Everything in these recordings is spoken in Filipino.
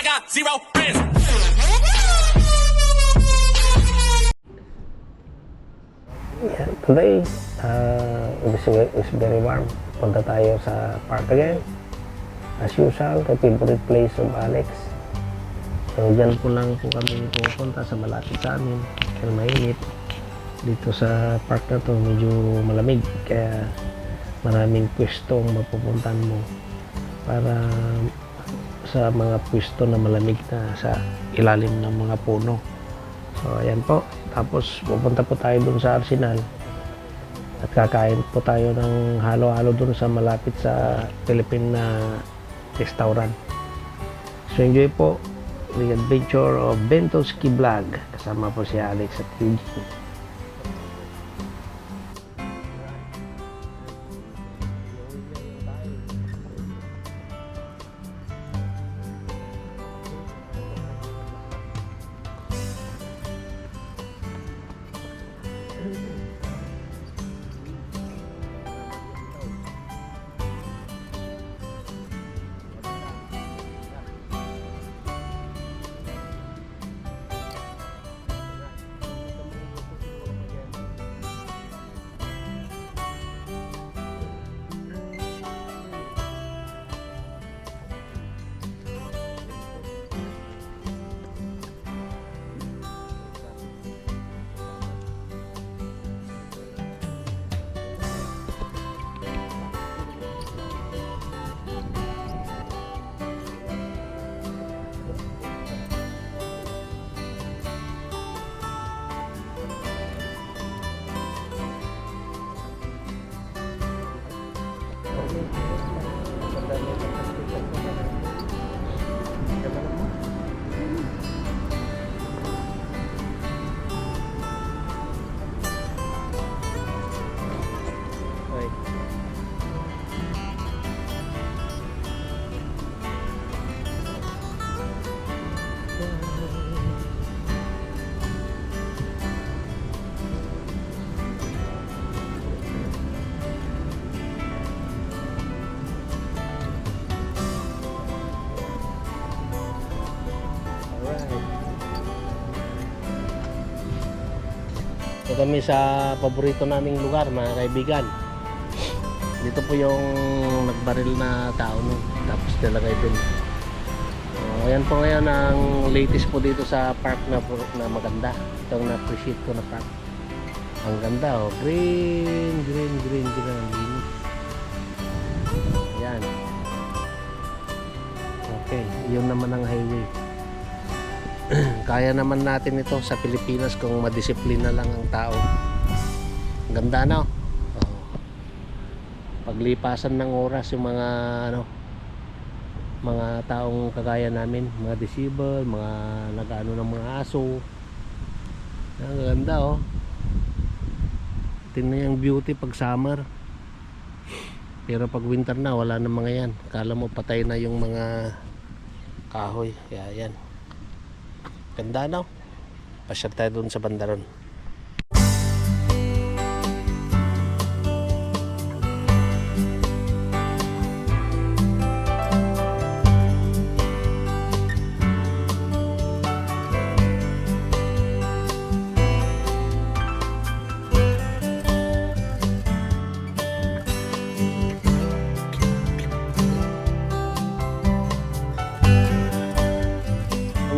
got zero friends. Yeah, today, it's very warm. Punta tayo sa park again. As usual, the favorite place of Alex. So, dyan po lang po kami pupunta sa malapit sa amin. Kasi mainit. Dito sa park na to, medyo malamig. Kaya maraming pwestong mapupuntan mo para sa mga pwesto na malamig na sa ilalim ng mga puno. So, ayan po. Tapos, pupunta po tayo dun sa Arsenal. At kakain po tayo ng halo-halo dun sa malapit sa Philippine na restaurant. So, enjoy po the adventure of Bentoski Vlog. Kasama po si Alex at Eugene. Ito kami sa paborito naming lugar, mga kaibigan. Dito po yung nagbaril na tao no. Tapos nilagay dun. Ayan po ngayon ang latest po dito sa park na maganda. Itong na-appreciate ko na park. Ang ganda oh. Green. Ang linis. Ayan. Okay, yun naman ang highway. Kaya naman natin ito sa Pilipinas kung madisiplina lang ang tao. Ganda no? Paglipasan ng oras yung mga mga taong kagaya namin, mga disabled, mga nag-ano ng mga aso. Ang ganda oh. Tingnan yung beauty pag summer. Pero pag winter na wala na mga yan. Kala mo patay na yung mga kahoy. Kaya yan. Ganda no? Pasyal tayo dun sa bandaron.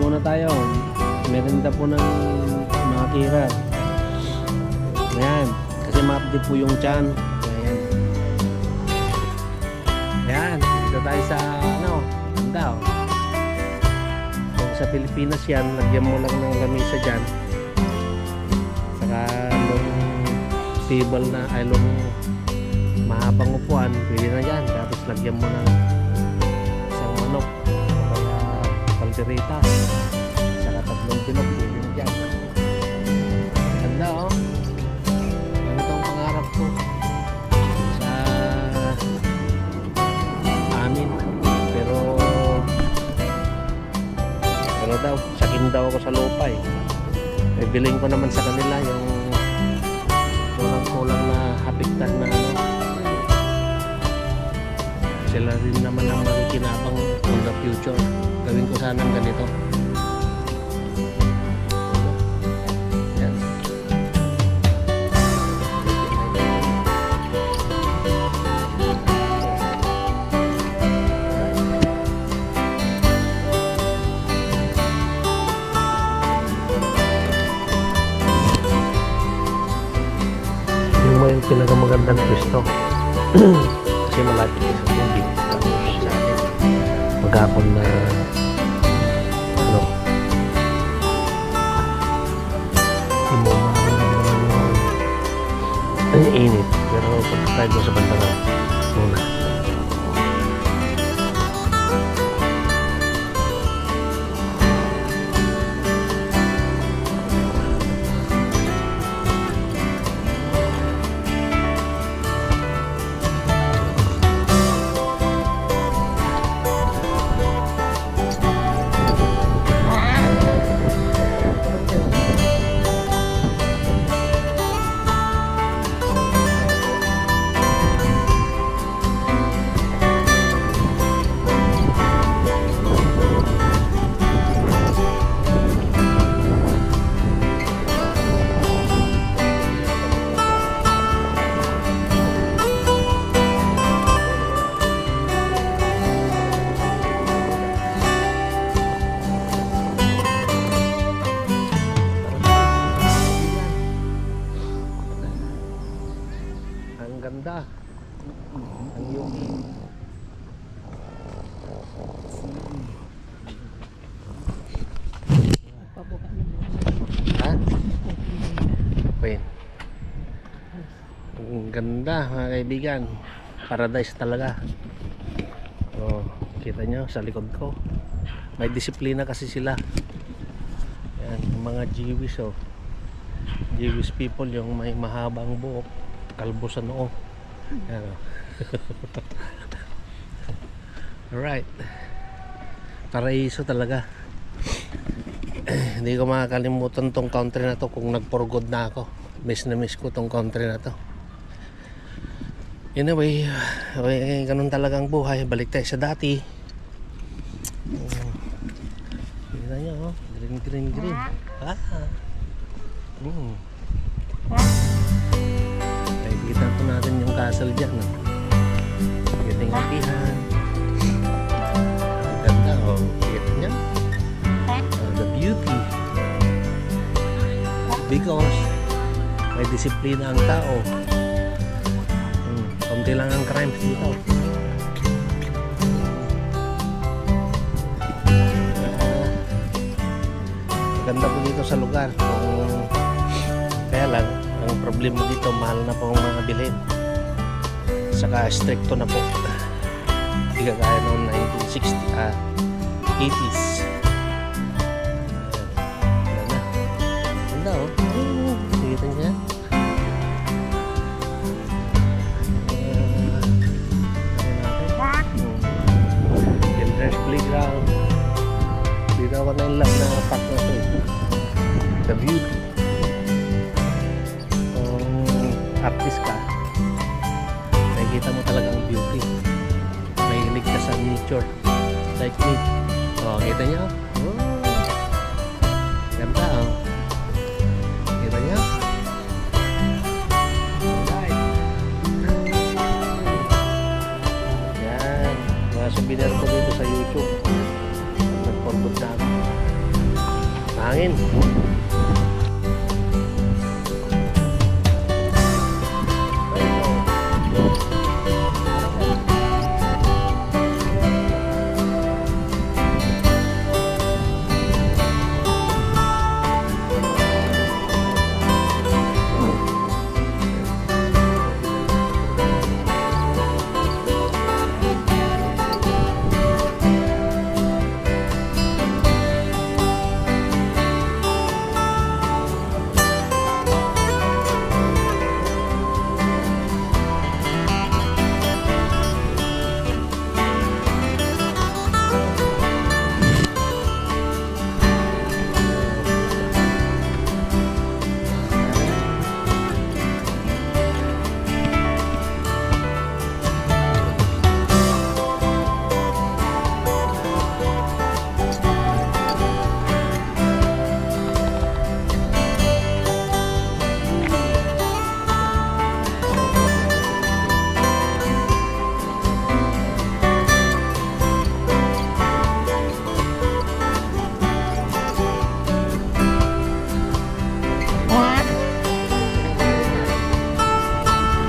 Muna tayo. Merenda po ng mga kira. Ayan. Kasi ma-update po yung tiyan. Ayan. Ayan. Dito tayo sa ganda oh. Kung sa Pilipinas yan, lagyan mo lang ng lamisa dyan. Saka long table na, ay long mahabang upuan. Pwede na yan. Tapos lagyan mo ng isang manok. Kaya kaldereta. Tatlong bilog din dyan. Ganda oh. Ano itong pangarap ko sa amin. Pero daw, sakin daw ako sa lupa eh. Bibiling ko naman sa kanila yung kulang na hapiktan na kasi Sila rin naman ang makikinabang on the future. Gawin ko sanang ganito. Yan. Yung mo yung pinakamagandang pwesto. Kasi malapit sa tubig. Tapos sa atin, maghapon na ano, hindi mo ang init. Pero pagka tayo doon sa bantangan, muna. Ang ganda. Ang yuki. Ha? Wait. Ang ganda mga kaibigan. Paradise talaga. Oh, kita nyo sa likod ko. May disiplina kasi sila. Yan, yung mga Jewish oh. Jewish people yung may mahabang buhok, kalbo sa noo. Yan oh. Alright. Paraiso talaga. Hindi ko makakalimutan tong country na to kung nag-for-good na ako. Miss na miss ko tong country na to. Anyway, ganun talagang buhay. Balik tayo sa dati. Kita nyo, oh. Green. Nakikita po natin yung castle dyan. Oh. Kiting apihan. Ang ganda, oh. Kita nyo? The beauty. Because may disiplina ang tao. Kunti lang ang crimes dito. Ganda po dito sa lugar. Kaya lang, ang problema dito, mahal na po ang mga bilhin. Saka stricto na po. Hindi kaya noong 80s. Ganda oh. Kita niya. Children's playground. Dito ako na yung love na park na ito. The beauty. Kung artist ka, nakikita mo talagang beauty. Mahilig ka sa nature. Like me. O, kita niyo? Oh. Ganda oh. Kita niyo? Alright. Yan. Mga souvenir ko dito sa YouTube. Nag-forward na ako. Hangin.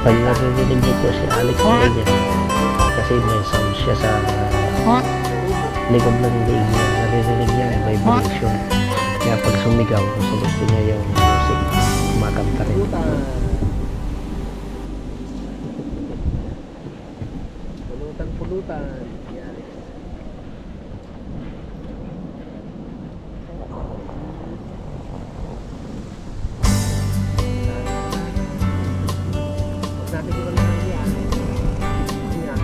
Pag naririnig niyo po si Alex Megan, kasi may sound siya sa likod ng leg niya, naririnig niya yung vibration. Kaya pag sumigaw, gusto niya yung music, kumakanta rin. Pulutan. Yan. Huwag natin ko na lang yan. Yan.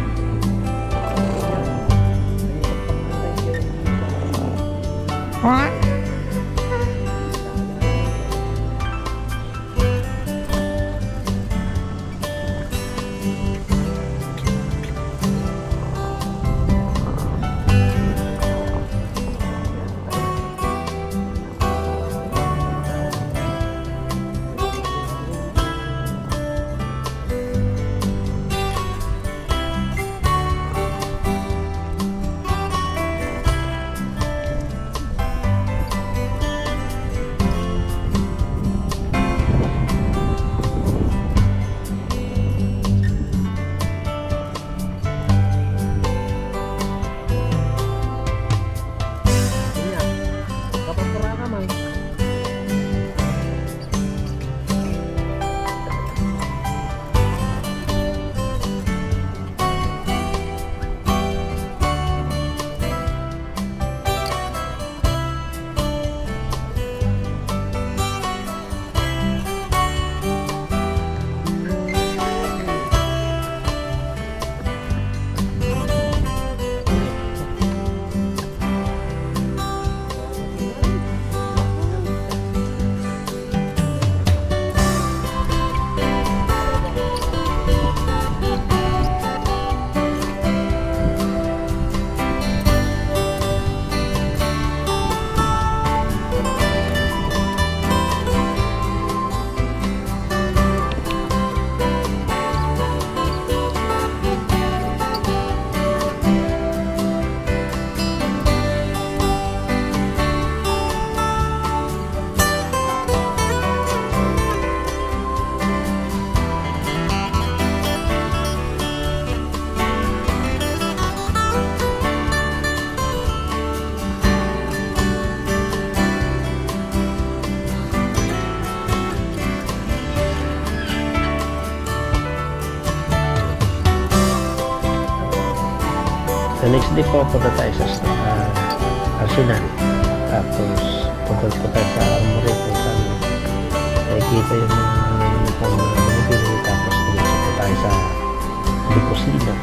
What? The next day po, punta tayo sa Arsenal. Tapos, punta po tayo sa Armory kung saan nakikita yung mga uniform na binibili. Tapos, diretso po tayo sa Bicosino,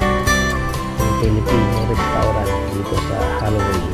yung Filipino restaurant dito sa Halloween.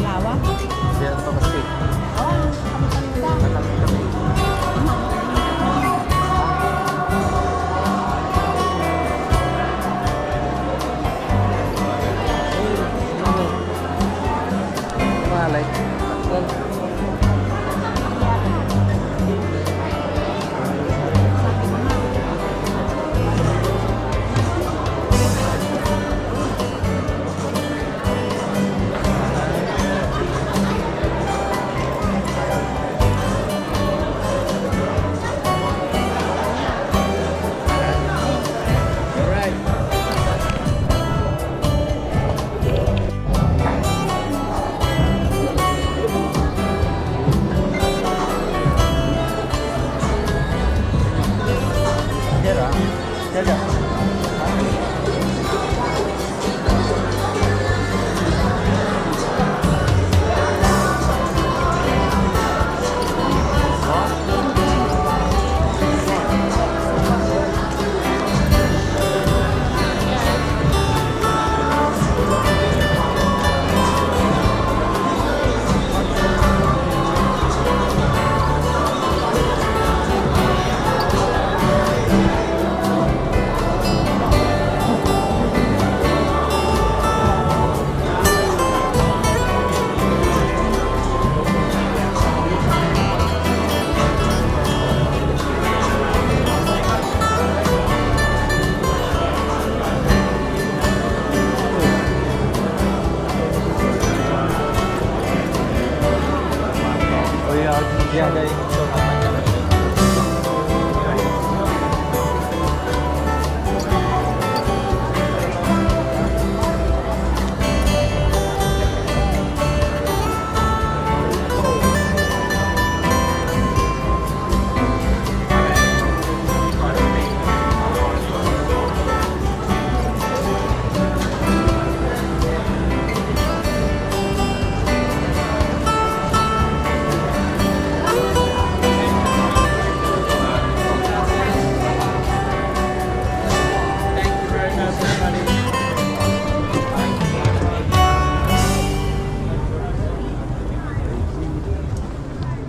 Lawa. Diyan pa kasi. Oh, kami. Malay.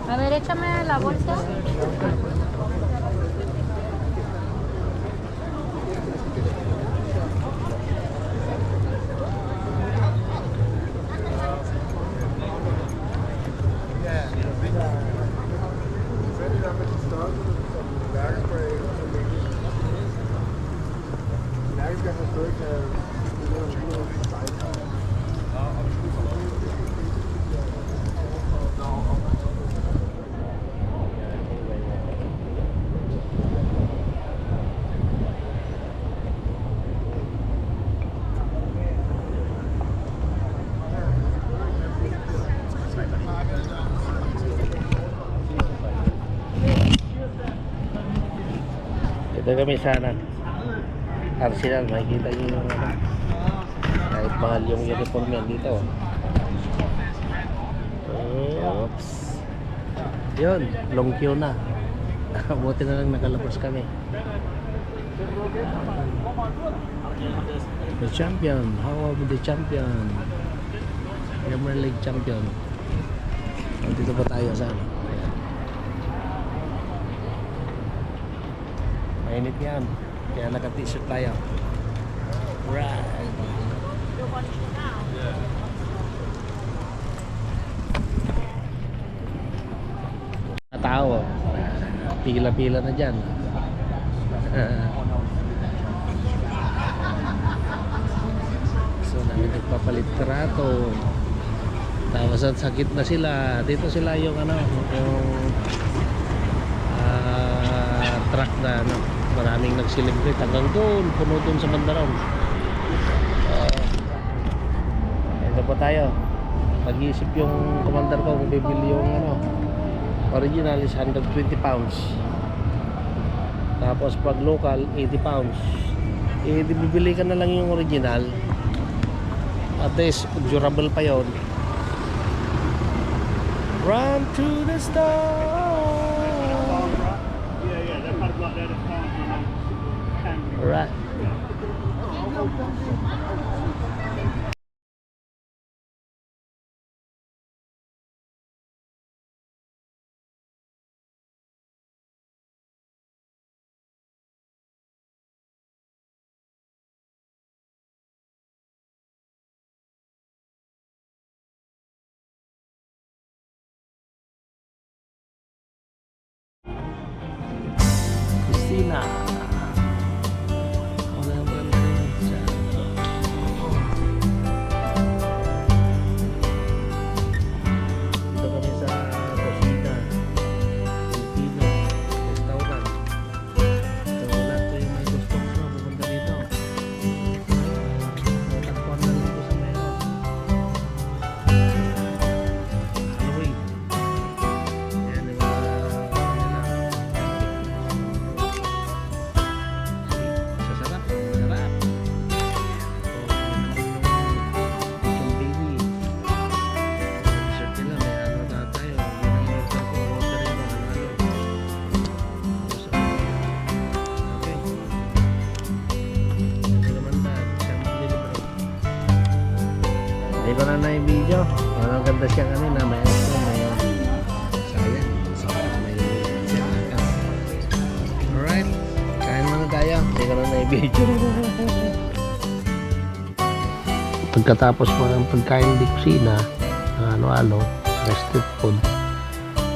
A ver, échame la bolsa. Ito kami sana Arsenal, makikita nyo yung ano, kahit mahal yung uniform yan dito. Oops. Yun, long queue na. Buti na lang nakalabas kami. The champion, how about the champion? Premier League champion. Dito pa tayo sa ano. Mainit yan. Kaya naka-t-shirt tayo. Right. Tao. Pila-pila na dyan. So namin nagpapalit trato. Tapos at sakit na sila. Dito sila yung ano, yung truck na ano, maraming nag-celebrate hanggang doon, puno doon sa Mandaron. Ito po tayo. Nag-iisip yung commander ko kung bibili yung ano, original is 120 pounds. Tapos pag local 80 pounds. Eh bibili ka na lang yung original. At least durable pa yon. Run to the star. Right. kusina. Wala ang maganda rin sa... Dito kami sa kusina. Filipino restaurant. So lahat po yung may gusto ko pupunta dito. Natagpuan na dito sa meron. Halloween. Yan yung mga sasarap, masarap. So, yung baby. Dessert nila, may ano na tayo. Yun ang order ko. Orderin mo ano-ano. Okay. Kasi naman dahil siya maglilibre. Hindi ko na na-video. Ang ganda siya kanina. May ito, may sayang. May sinakas. Alright. Kain muna tayo. Hindi ko na na-video. Pagkatapos mo ng pagkain di kusina, ano-ano, street food,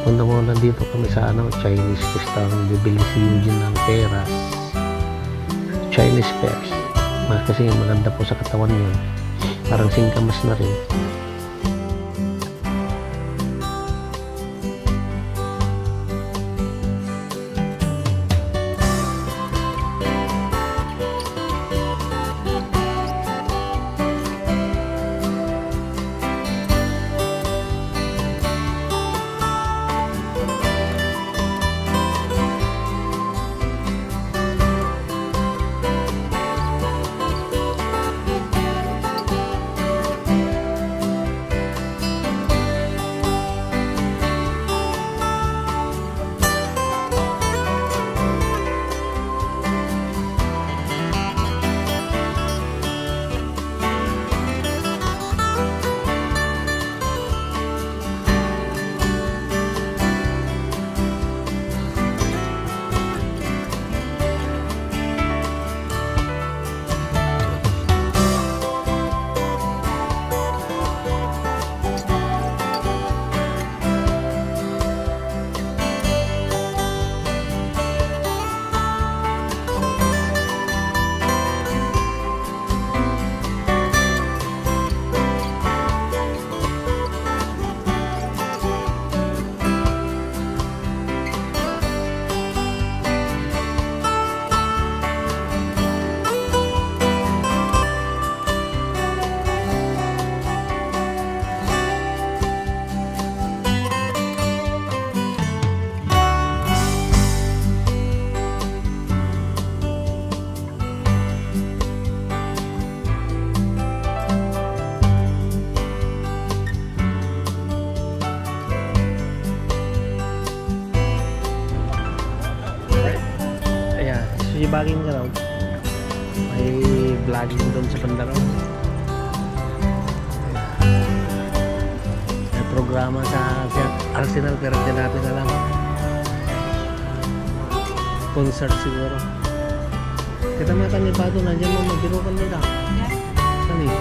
punta muna dito kami sa Chinese restaurant. Bibili si Eugene ng peras. Chinese pears. Kasi maganda po sa katawan yun. Parang singkamas na rin. Sibagin ka raw. May vlogging doon sa Pandarao. May programa sa Arsenal pero hindi natin alam. Concert siguro. Kita mo ni Pato, nandiyan mo magbirukan nila. Saan eh?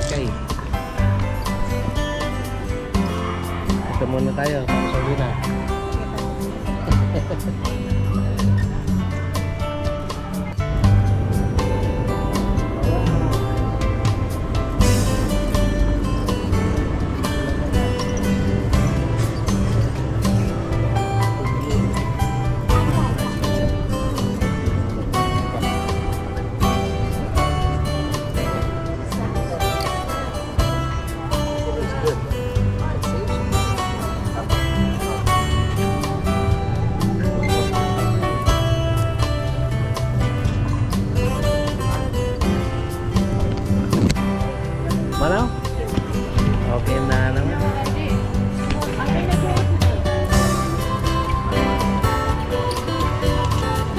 Okay. Ito muna tayo. Sorry na. Mana? Okay na naman.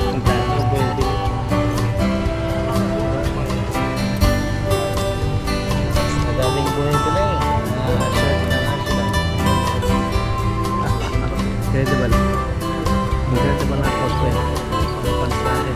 Ang dami ng buhay. Madaming buhay pala eh. Shirt na nga sila. Incredible. Incredible na cosplay. Pants natin.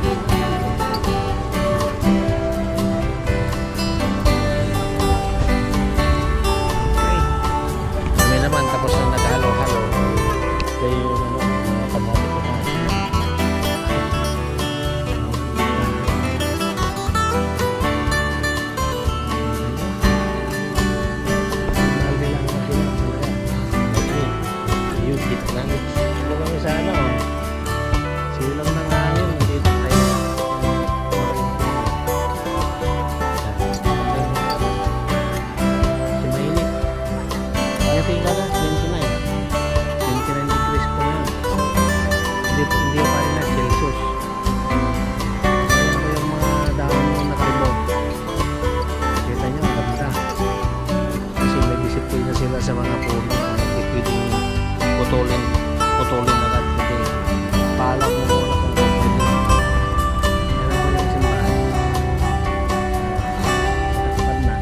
putulin agad. Kasi paalam mo muna kung pwede. Yan naman yung simbahan. Takpan na.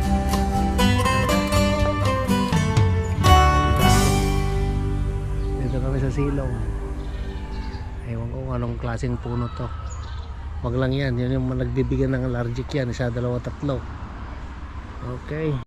Dito kami sa silong. Ewan ko kung anong klaseng puno to. Wag lang yan. Yun yung nagbibigyan ng allergic yan. Isa, dalawa, tatlo. Okay.